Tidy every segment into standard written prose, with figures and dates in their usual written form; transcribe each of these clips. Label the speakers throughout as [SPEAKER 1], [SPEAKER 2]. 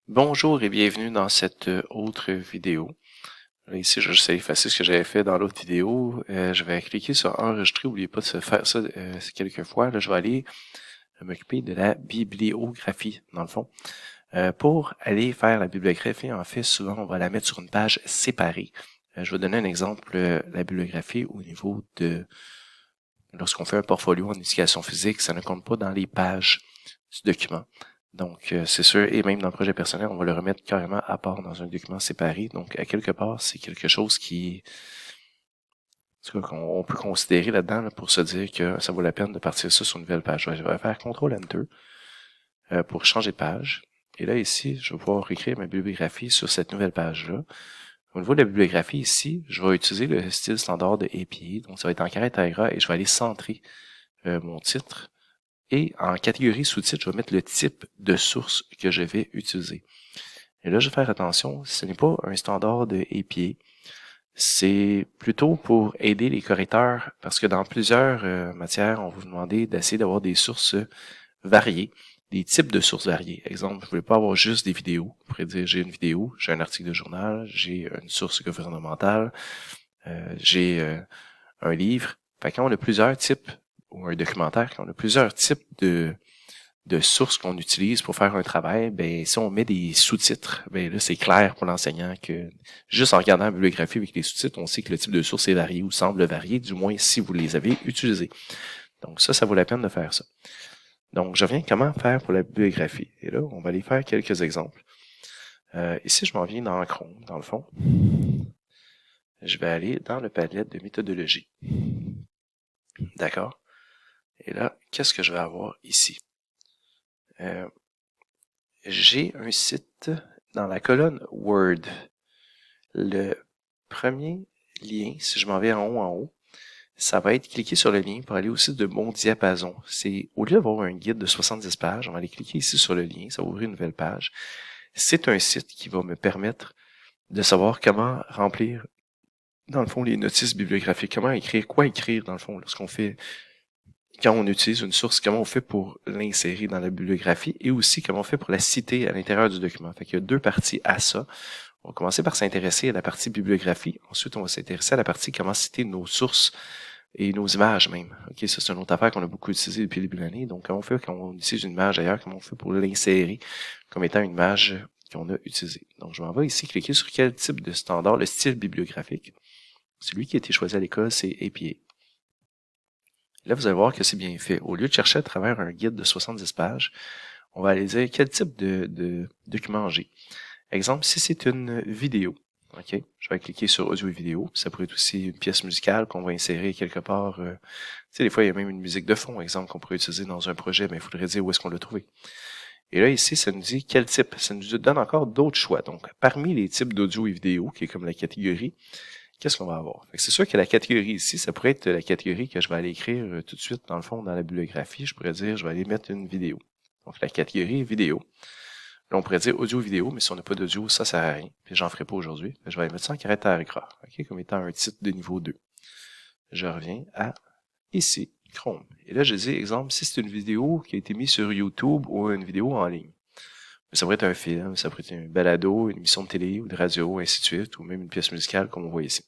[SPEAKER 1] Bonjour et bienvenue dans cette autre vidéo. Là, ici, je vais juste effacer ce que j'avais fait dans l'autre vidéo. Je vais cliquer sur enregistrer. N'oubliez pas de se faire ça quelques fois. Là, je vais aller m'occuper de la bibliographie, dans le fond. Pour aller faire la bibliographie, en fait, souvent, on va la mettre sur une page séparée. Je vais donner un exemple. La bibliographie au niveau de... Lorsqu'on fait un portfolio en éducation physique, ça ne compte pas dans les pages du document. Donc, c'est sûr, et même dans le projet personnel, on va le remettre carrément à part dans un document séparé. Donc, à quelque part, c'est quelque chose qui, en tout cas, qu'on peut considérer là-dedans là, pour se dire que ça vaut la peine de partir ça sur une nouvelle page. Je vais faire CTRL-Enter pour changer de page. Et là, ici, je vais pouvoir écrire ma bibliographie sur cette nouvelle page-là. Au niveau de la bibliographie, ici, je vais utiliser le style standard de APA. Donc, ça va être en caractère gras et je vais aller centrer mon titre. Et en catégorie sous-titre, je vais mettre le type de source que je vais utiliser. Et là, je vais faire attention, ce n'est pas un standard de APA. C'est plutôt pour aider les correcteurs, parce que dans plusieurs matières, on va vous demander d'essayer d'avoir des sources variées, des types de sources variées. Exemple, vous ne voulez pas avoir juste des vidéos. Vous pourrez dire, j'ai une vidéo, j'ai un article de journal, j'ai une source gouvernementale, j'ai un livre. Fait que quand on a plusieurs types, ou un documentaire, quand on a plusieurs types de sources qu'on utilise pour faire un travail, ben si on met des sous-titres, ben là c'est clair pour l'enseignant que juste en regardant la bibliographie avec les sous-titres, on sait que le type de source est varié ou semble varier, du moins si vous les avez utilisés. Donc ça vaut la peine de faire ça. Donc je reviens comment faire pour la bibliographie. Et là, on va aller faire quelques exemples. Ici, je m'en viens dans Chrome, dans le fond. Je vais aller dans le palette de méthodologie. D'accord? Et là, qu'est-ce que je vais avoir ici? J'ai un site dans la colonne Word. Le premier lien, si je m'en vais en haut, ça va être cliquer sur le lien pour aller au site de Mon Diapason. C'est, au lieu d'avoir un guide de 70 pages, on va aller cliquer ici sur le lien, ça va ouvrir une nouvelle page. C'est un site qui va me permettre de savoir comment remplir, dans le fond, les notices bibliographiques, comment écrire, quoi écrire, dans le fond, lorsqu'on fait, quand on utilise une source, comment on fait pour l'insérer dans la bibliographie et aussi comment on fait pour la citer à l'intérieur du document. Fait qu'il y a deux parties à ça. On va commencer par s'intéresser à la partie bibliographie. Ensuite, on va s'intéresser à la partie comment citer nos sources et nos images même. Ok, ça c'est une autre affaire qu'on a beaucoup utilisée depuis le début de l'année. Donc, comment on fait quand on utilise une image ailleurs, comment on fait pour l'insérer comme étant une image qu'on a utilisée. Donc, je m'en vais ici cliquer sur quel type de standard, le style bibliographique. Celui qui a été choisi à l'école, c'est APA. Là, vous allez voir que c'est bien fait. Au lieu de chercher à travers un guide de 70 pages, on va aller dire quel type de document j'ai. Exemple, si c'est une vidéo, ok, je vais cliquer sur audio et vidéo. Ça pourrait être aussi une pièce musicale qu'on va insérer quelque part. Tu sais, des fois, il y a même une musique de fond, exemple, qu'on pourrait utiliser dans un projet, mais il faudrait dire où est-ce qu'on l'a trouvé. Et là, ici, ça nous dit quel type. Ça nous donne encore d'autres choix. Donc, parmi les types d'audio et vidéo, qui est comme la catégorie, qu'est-ce qu'on va avoir? C'est sûr que la catégorie ici, ça pourrait être la catégorie que je vais aller écrire tout de suite, dans le fond, dans la bibliographie. Je pourrais dire, je vais aller mettre une vidéo. Donc, la catégorie vidéo. Là, on pourrait dire audio-vidéo, mais si on n'a pas d'audio, ça sert à rien. Puis j'en ferai pas aujourd'hui. Je vais aller mettre ça en caractère gras, ok, comme étant un titre de niveau 2. Je reviens à ici, Chrome. Et là, je dis, exemple, si c'est une vidéo qui a été mise sur YouTube ou une vidéo en ligne. Ça pourrait être un film, ça pourrait être un balado, une émission de télé ou de radio, ainsi de suite, ou même une pièce musicale, comme on voit ici.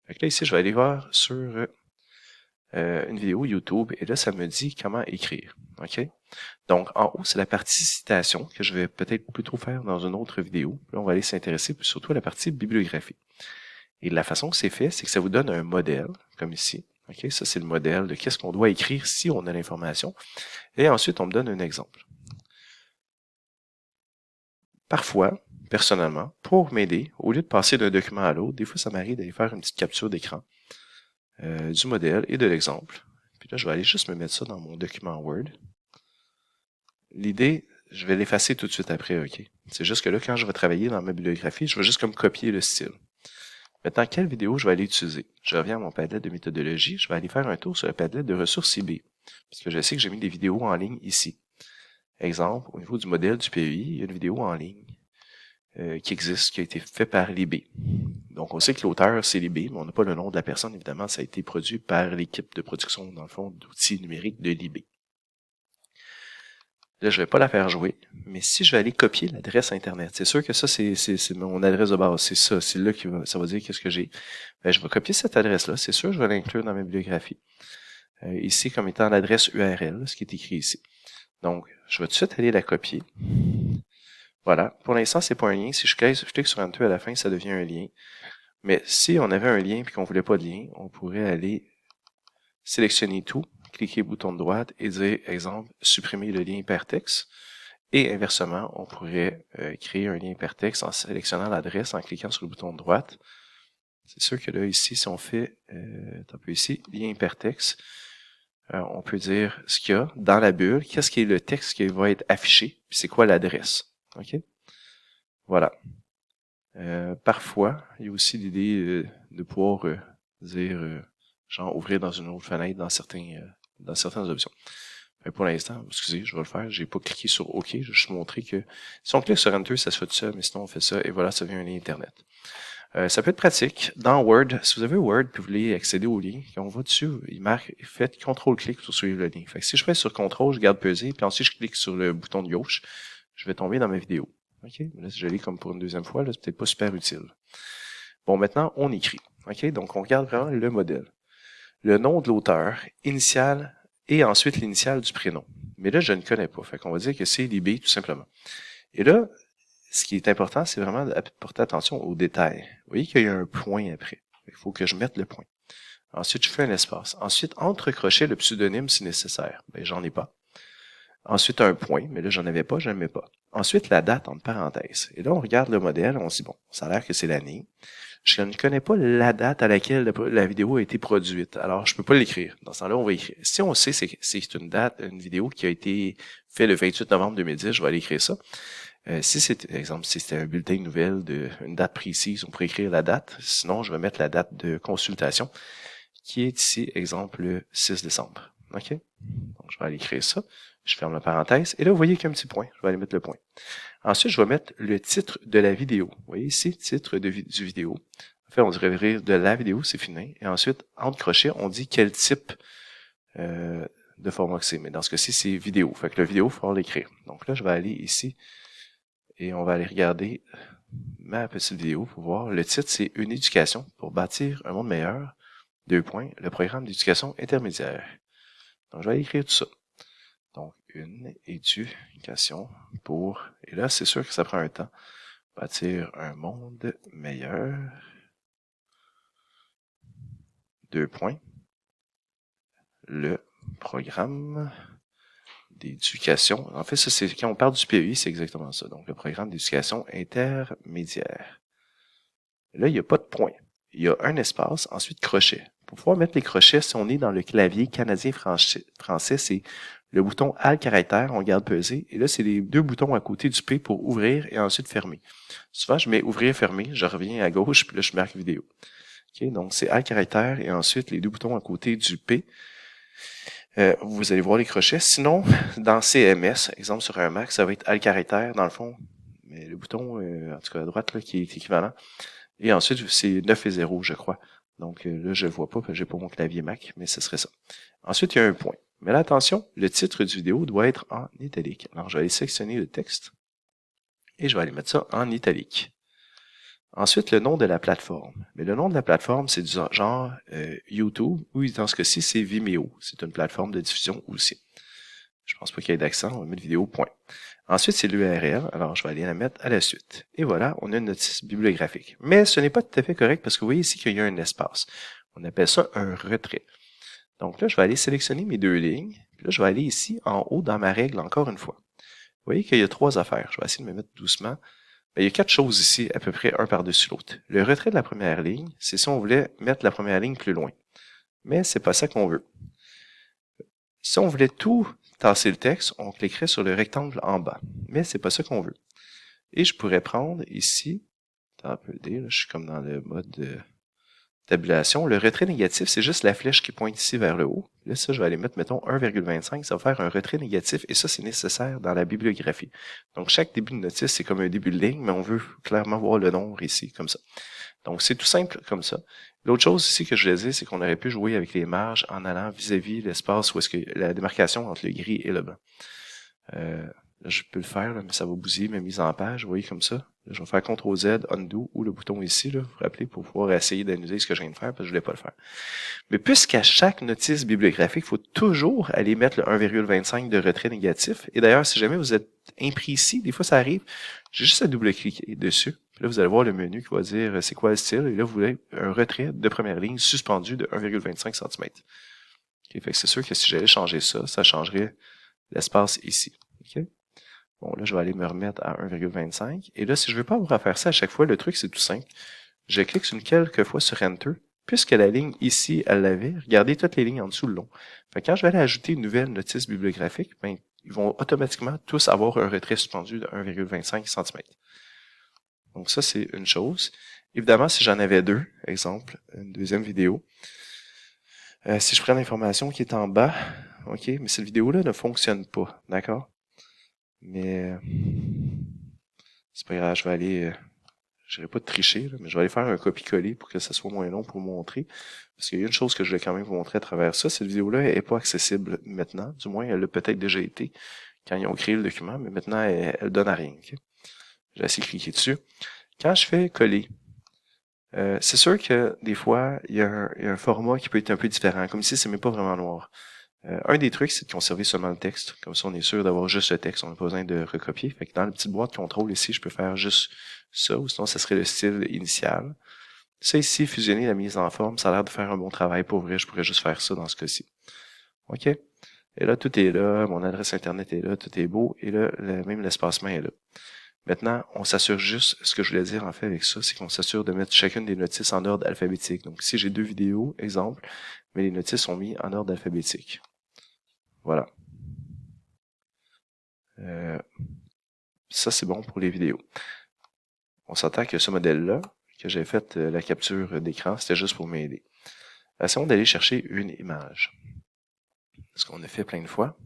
[SPEAKER 1] Donc là, ici, je vais aller voir sur une vidéo YouTube, et là, ça me dit comment écrire. OK? Donc, en haut, c'est la partie citation que je vais peut-être plutôt faire dans une autre vidéo. Là, on va aller s'intéresser surtout à la partie bibliographie. Et la façon que c'est fait, c'est que ça vous donne un modèle, comme ici. OK? Ça, c'est le modèle de qu'est-ce qu'on doit écrire si on a l'information. Et ensuite, on me donne un exemple. Parfois, personnellement, pour m'aider, au lieu de passer d'un document à l'autre, des fois, ça m'arrive d'aller faire une petite capture d'écran du modèle et de l'exemple. Puis là, je vais aller juste me mettre ça dans mon document Word. L'idée, je vais l'effacer tout de suite après, ok? C'est juste que là, quand je vais travailler dans ma bibliographie, je vais juste comme copier le style. Maintenant, quelle vidéo je vais aller utiliser? Je reviens à mon Padlet de méthodologie, je vais aller faire un tour sur le Padlet de ressources IB. Parce que je sais que j'ai mis des vidéos en ligne ici. Exemple, au niveau du modèle du PEI, il y a une vidéo en ligne qui existe, qui a été faite par l'IB. Donc, on sait que l'auteur, c'est l'IB, mais on n'a pas le nom de la personne, évidemment, ça a été produit par l'équipe de production, dans le fond, d'outils numériques de l'IB. Là, je vais pas la faire jouer, mais si je vais aller copier l'adresse Internet, c'est sûr que ça, c'est mon adresse de base. C'est ça, c'est là ça va dire qu'est-ce que j'ai. Ben, je vais copier cette adresse-là. C'est sûr, je vais l'inclure dans ma bibliographie. Ici, comme étant l'adresse URL, ce qui est écrit ici. Donc, je vais tout de suite aller la copier. Voilà. Pour l'instant, c'est pas un lien. Si je clique sur Enter à la fin, ça devient un lien. Mais si on avait un lien et qu'on voulait pas de lien, on pourrait aller sélectionner tout, cliquer bouton de droite et dire, exemple, supprimer le lien hypertexte. Et inversement, on pourrait créer un lien hypertexte en sélectionnant l'adresse, en cliquant sur le bouton de droite. C'est sûr que là, ici, si on fait, un peu ici, lien hypertexte, on peut dire ce qu'il y a dans la bulle, qu'est-ce qui est le texte qui va être affiché, puis c'est quoi l'adresse. OK? Voilà. Parfois, il y a aussi l'idée de pouvoir dire, genre, ouvrir dans une autre fenêtre dans certaines options. Mais pour l'instant, excusez, je vais le faire. J'ai pas cliqué sur OK. Je vais juste montrer que si on clique sur Enter, ça se fait tout seul, mais sinon on fait ça et voilà, ça devient un lien Internet. Ça peut être pratique. Dans Word, si vous avez Word et vous voulez accéder au lien, quand on va dessus, il marque faites CTRL-clic pour suivre le lien. Fait que si je fais sur CTRL, je garde pesé, puis ensuite je clique sur le bouton de gauche, je vais tomber dans ma vidéo. OK? Là, si je l'ai comme pour une deuxième fois, là, c'est peut-être pas super utile. Bon, maintenant, on écrit. OK? Donc, on regarde vraiment le modèle. Le nom de l'auteur, initial, et ensuite l'initiale du prénom. Mais là, je ne connais pas. Fait qu'on va dire que c'est Libé, tout simplement. Et là, ce qui est important, c'est vraiment de porter attention aux détails. Vous voyez qu'il y a un point après. Il faut que je mette le point. Ensuite, je fais un espace. Ensuite, entre crochets, le pseudonyme si nécessaire. Ben, j'en ai pas. Ensuite, un point, mais là, j'en avais pas, je n'en mets pas. Ensuite, la date entre parenthèses. Et là, on regarde le modèle, on se dit, bon, ça a l'air que c'est l'année. Je ne connais pas la date à laquelle la vidéo a été produite. Alors, je peux pas l'écrire. Dans ce temps-là, on va écrire. Si on sait que c'est une vidéo qui a été faite le 28 novembre 2010, je vais aller écrire ça. Si c'est, exemple, si c'était un bulletin de nouvelles d'une date précise, on pourrait écrire la date. Sinon, je vais mettre la date de consultation, qui est ici, exemple, le 6 décembre. OK? Donc, je vais aller écrire ça. Je ferme la parenthèse. Et là, vous voyez qu'il y a un petit point. Je vais aller mettre le point. Ensuite, je vais mettre le titre de la vidéo. Vous voyez ici, titre du vidéo. En fait, on dirait rire de la vidéo, c'est fini. Et ensuite, entre crochets, on dit quel type de format que c'est. Mais dans ce cas-ci, c'est vidéo. Fait que la vidéo, il faut l'écrire. Donc là, je vais aller ici et on va aller regarder ma petite vidéo pour voir. Le titre, c'est Une éducation pour bâtir un monde meilleur. 2 points. Le programme d'éducation intermédiaire. Donc, je vais aller écrire tout ça. Donc, une éducation pour... Et là, c'est sûr que ça prend un temps. Bâtir un monde meilleur. 2 points. Le programme d'éducation. En fait, ça, c'est quand on parle du PEI, c'est exactement ça. Donc, le programme d'éducation intermédiaire. Là, il n'y a pas de point. Il y a un espace, ensuite crochet. Pour pouvoir mettre les crochets, si on est dans le clavier canadien-français, c'est le bouton Alt caractère, on garde pesé. Et là, c'est les 2 boutons à côté du P pour ouvrir et ensuite fermer. Souvent, je mets ouvrir, fermer, je reviens à gauche, puis là, je marque vidéo. Okay, donc, c'est Alt caractère et ensuite les 2 boutons à côté du P. Vous allez voir les crochets. Sinon, dans CMS, exemple sur un Mac, ça va être Alt caractère, dans le fond. Mais le bouton, en tout cas à droite, là, qui est équivalent. Et ensuite, c'est 9 et 0, je crois. Donc là, je ne vois pas, parce que j'ai pas mon clavier Mac, mais ce serait ça. Ensuite, il y a un point. Mais là, attention, le titre du vidéo doit être en italique. Alors, je vais aller sélectionner le texte et je vais aller mettre ça en italique. Ensuite, le nom de la plateforme. Mais le nom de la plateforme, c'est du genre YouTube, ou dans ce cas-ci, c'est Vimeo. C'est une plateforme de diffusion aussi. Je pense pas qu'il y ait d'accent, on va mettre vidéo, point. Ensuite, c'est l'URL, alors je vais aller la mettre à la suite. Et voilà, on a une notice bibliographique. Mais ce n'est pas tout à fait correct parce que vous voyez ici qu'il y a un espace. On appelle ça un retrait. Donc là, je vais aller sélectionner mes 2 lignes. Puis là, je vais aller ici, en haut, dans ma règle, encore une fois. Vous voyez qu'il y a 3 affaires. Je vais essayer de me mettre doucement. Mais il y a 4 choses ici, à peu près un par-dessus l'autre. Le retrait de la première ligne, c'est si on voulait mettre la première ligne plus loin. Mais c'est pas ça qu'on veut. Si on voulait tout tasser le texte, on cliquerait sur le rectangle en bas. Mais c'est pas ça qu'on veut. Et je pourrais prendre ici, un peu D, là, je suis comme dans le mode de tabulation. Le retrait négatif, c'est juste la flèche qui pointe ici vers le haut. Là, ça, je vais aller mettre, mettons, 1,25. Ça va faire un retrait négatif. Et ça, c'est nécessaire dans la bibliographie. Donc, chaque début de notice, c'est comme un début de ligne, mais on veut clairement voir le nombre ici, comme ça. Donc, c'est tout simple comme ça. L'autre chose ici que je voulais dire, c'est qu'on aurait pu jouer avec les marges en allant vis-à-vis l'espace où est-ce que la démarcation entre le gris et le blanc. Là, je peux le faire, là, mais ça va bousiller ma mise en page. Vous voyez comme ça. Là, je vais faire CTRL-Z, Undo, ou le bouton ici, là, vous vous rappelez, pour pouvoir essayer d'annuler ce que je viens de faire, parce que je voulais pas le faire. Mais puisqu'à chaque notice bibliographique, il faut toujours aller mettre le 1,25 de retrait négatif. Et d'ailleurs, si jamais vous êtes imprécis, des fois ça arrive, j'ai juste à double-cliquer dessus. Puis là, vous allez voir le menu qui va dire c'est quoi le style. Et là, vous voulez un retrait de première ligne suspendu de 1,25 cm. Okay, fait que c'est sûr que si j'allais changer ça, ça changerait l'espace ici. Okay? Bon, là, je vais aller me remettre à 1,25. Et là, si je veux pas avoir à faire ça à chaque fois, le truc, c'est tout simple. Je clique quelques fois sur Enter. Puisque la ligne ici, elle l'avait, regardez toutes les lignes en dessous le long. Fait que quand je vais aller ajouter une nouvelle notice bibliographique, ben, ils vont automatiquement tous avoir un retrait suspendu de 1,25 cm. Donc ça, c'est une chose. Évidemment, si j'en avais deux, exemple, une deuxième vidéo, si je prends l'information qui est en bas, ok, mais cette vidéo-là ne fonctionne pas, d'accord? Mais c'est pas grave, je vais aller, je n'irai pas de tricher, là, mais je vais aller faire un copier-coller pour que ça soit moins long pour vous montrer. Parce qu'il y a une chose que je vais quand même vous montrer à travers ça. Cette vidéo-là n'est pas accessible maintenant. Du moins, elle l'a peut-être déjà été quand ils ont créé le document, mais maintenant, elle donne à rien. Okay? Je vais essayer de cliquer dessus. Quand je fais coller, c'est sûr que des fois, il y a un format qui peut être un peu différent. Comme ici, c'est même pas vraiment noir. Un des trucs, c'est de conserver seulement le texte. Comme ça, on est sûr d'avoir juste le texte. On n'a pas besoin de recopier. Fait que dans la petite boîte de contrôle ici, je peux faire juste ça, ou sinon, ça serait le style initial. Ça ici, fusionner la mise en forme, ça a l'air de faire un bon travail. Pour vrai, je pourrais juste faire ça dans ce cas-ci. OK? Et là, tout est là. Mon adresse Internet est là. Tout est beau. Et là, même l'espacement est là. Maintenant, on s'assure juste, ce que je voulais dire en fait avec ça, c'est qu'on s'assure de mettre chacune des notices en ordre alphabétique. Donc ici, j'ai deux vidéos, exemple, mais les notices sont mis en ordre alphabétique. Voilà. Ça, c'est bon pour les vidéos. On s'entend que ce modèle-là, que j'ai fait la capture d'écran, c'était juste pour m'aider. Essayons d'aller chercher une image. Ce qu'on a fait plein de fois.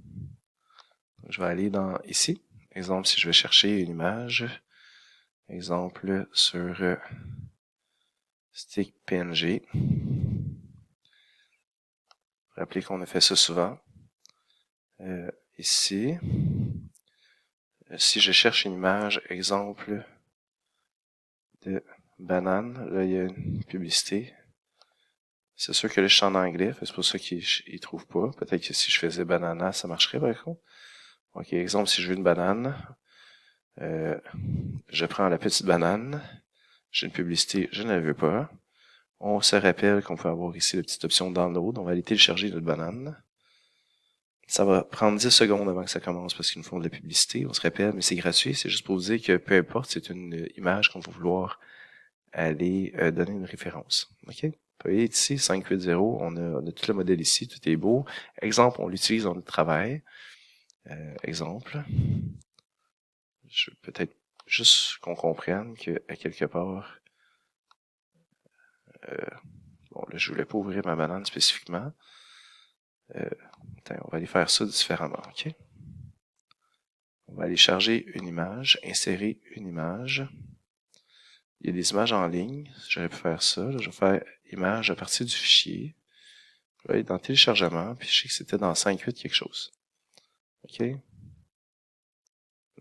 [SPEAKER 1] Je vais aller dans ici. Exemple, si je vais chercher une image, exemple sur stick PNG. Rappelez qu'on a fait ça souvent. Ici, si je cherche une image, exemple de banane, là il y a une publicité. C'est sûr que là je suis en anglais, c'est pour ça qu'il ne trouve pas. Peut-être que si je faisais banana, ça marcherait par contre. Ok, exemple, si je veux une banane, je prends la petite banane, j'ai une publicité, je ne la veux pas. On se rappelle qu'on peut avoir ici la petite option download, on va aller télécharger notre banane. Ça va prendre 10 secondes avant que ça commence parce qu'ils nous font de la publicité. On se rappelle, mais c'est gratuit. C'est juste pour vous dire que peu importe, c'est une image qu'on va vouloir aller donner une référence. OK? Vous voyez ici, 580, on a tout le modèle ici, tout est beau. Exemple, on l'utilise dans le travail. Exemple. Je veux peut-être juste qu'on comprenne qu'à quelque part, bon, là, je voulais pas ouvrir ma banane spécifiquement. On va aller faire ça différemment, OK? On va aller charger une image, insérer une image. Il y a des images en ligne. J'aurais pu faire ça. Là, je vais faire image à partir du fichier. Je vais aller dans téléchargement, puis je sais que c'était dans 5.8 quelque chose. OK?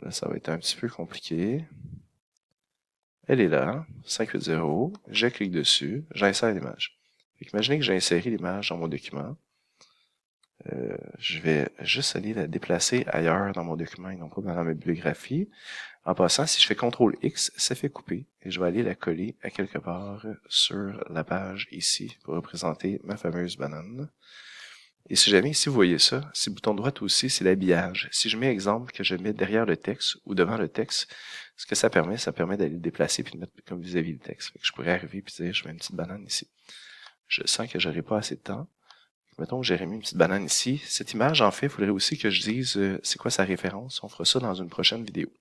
[SPEAKER 1] Là, ça va être un petit peu compliqué. Elle est là, 580. Je clique dessus, j'insère l'image. Imaginez que j'ai inséré l'image dans mon document. Je vais juste aller la déplacer ailleurs dans mon document et non pas dans ma bibliographie. En passant, si je fais CTRL-X, ça fait couper et je vais aller la coller à quelque part sur la page ici pour représenter ma fameuse banane. Et si jamais ici vous voyez ça, ces boutons de droite aussi, c'est l'habillage. Si je mets exemple que je mets derrière le texte ou devant le texte, ce que ça permet d'aller le déplacer puis de mettre comme vis-à-vis le texte. Fait que je pourrais arriver puis dire je mets une petite banane ici. Je sens que j'aurai pas assez de temps. Mettons que j'ai mis une petite banane ici. Cette image, en fait, il faudrait aussi que je dise c'est quoi sa référence. On fera ça dans une prochaine vidéo.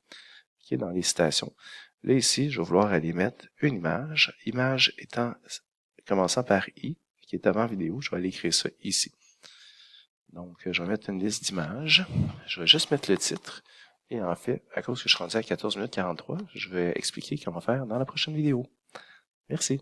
[SPEAKER 1] Okay, dans les citations. Là, ici, je vais vouloir aller mettre une image. Image étant commençant par I, qui est avant vidéo. Je vais aller écrire ça ici. Donc, je vais mettre une liste d'images. Je vais juste mettre le titre. Et en fait, à cause que je suis rendu à 14 minutes 43, je vais expliquer comment faire dans la prochaine vidéo. Merci.